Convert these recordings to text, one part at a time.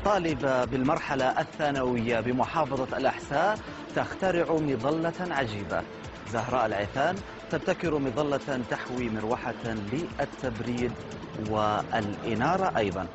طالبة بالمرحلة الثانوية بمحافظة الأحساء تخترع مظلة عجيبة. زهراء العيثان تبتكر مظلة تحوي مروحة للتبريد والإنارة أيضا.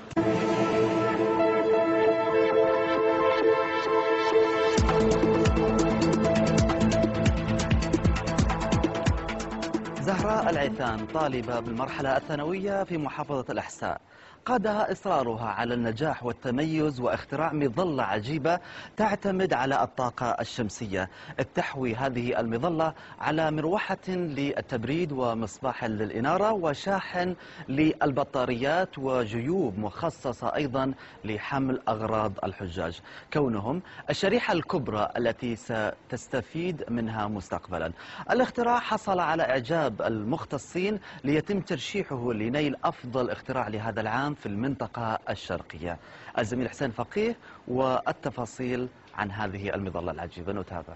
زهراء العيثان طالبة بالمرحلة الثانوية في محافظة الأحساء قادها إصرارها على النجاح والتميز واختراع مظلة عجيبة تعتمد على الطاقة الشمسية، تحوي هذه المظلة على مروحة للتبريد ومصباح للإنارة وشاحن للبطاريات وجيوب مخصصة أيضا لحمل أغراض الحجاج، كونهم الشريحة الكبرى التي ستستفيد منها مستقبلا. الاختراع حصل على إعجاب المختصين ليتم ترشيحه لنيل أفضل اختراع لهذا العام في المنطقة الشرقية. الزميل حسين فقيه والتفاصيل عن هذه المظلة العجيبة نتابع.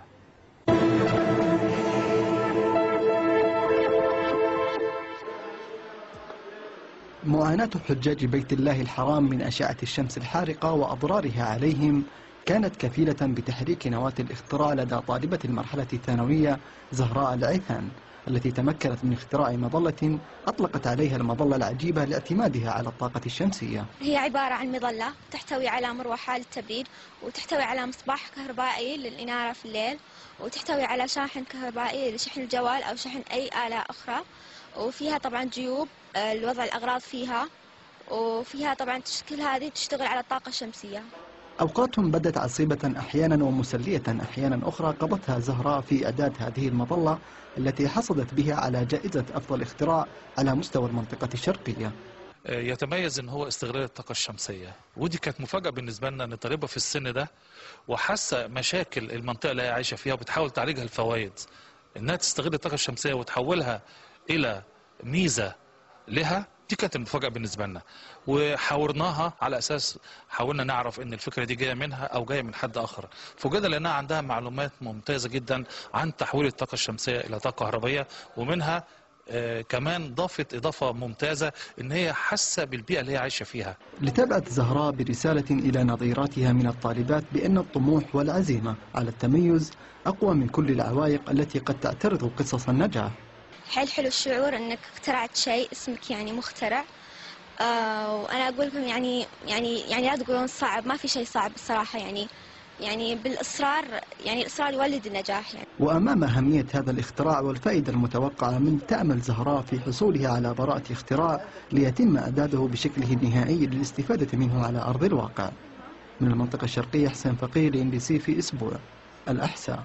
معاناة حجاج بيت الله الحرام من أشعة الشمس الحارقة وأضرارها عليهم كانت كفيلة بتحريك نواة الاختراع لدى طالبة المرحلة الثانوية زهراء العيثان، التي تمكنت من اختراع مظلة أطلقت عليها المظلة العجيبة لاعتمادها على الطاقة الشمسية. هي عبارة عن مظلة تحتوي على مروحة للتبريد، وتحتوي على مصباح كهربائي للإنارة في الليل، وتحتوي على شاحن كهربائي لشحن الجوال أو شحن أي آلة أخرى، وفيها طبعا جيوب لوضع الأغراض فيها، وفيها طبعا كل هذه تشتغل على الطاقة الشمسية. أوقات بدت عصيبة أحيانا ومسلية أحيانا أخرى قضتها زهراء في إعداد هذه المظلة التي حصدت بها على جائزة أفضل اختراع على مستوى المنطقة الشرقية. يتميز ان هو استغلال الطاقه الشمسيه، ودي كانت مفاجاه بالنسبه لنا ان طالبه في السن ده وحاسه مشاكل المنطقه اللي هي عايشه فيها وبتحاول تعالجها الفوائد، انها تستغل الطاقه الشمسيه وتحولها الى ميزه لها. دي كانت المفاجاه بالنسبه لنا، وحاورناها على اساس حاولنا نعرف ان الفكره دي جايه منها او جايه من حد اخر. فوجدنا لانها عندها معلومات ممتازه جدا عن تحويل الطاقه الشمسيه الى طاقه كهربائيه، ومنها كمان ضافت إضافة ممتازة إن هي حاسة بالبيئة اللي هي عايشة فيها. لتبعث زهراء برسالة إلى نظيراتها من الطالبات بأن الطموح والعزيمة على التميز أقوى من كل العوائق التي قد تعترض قصص النجاح. حلو الشعور إنك اخترعت شيء اسمك يعني مخترع. وأنا أقول لكم يعني لا تقولون صعب، ما في شيء صعب الصراحة، يعني بالإصرار، يعني الإصرار يولد النجاح يعني. وأمام أهمية هذا الاختراع والفائدة المتوقعة من تأمل زهراء في حصولها على براءة اختراع ليتم إعداده بشكله النهائي للاستفادة منه على أرض الواقع. من المنطقة الشرقية حسين فقيه، LNBC في أسبوع الأحساء.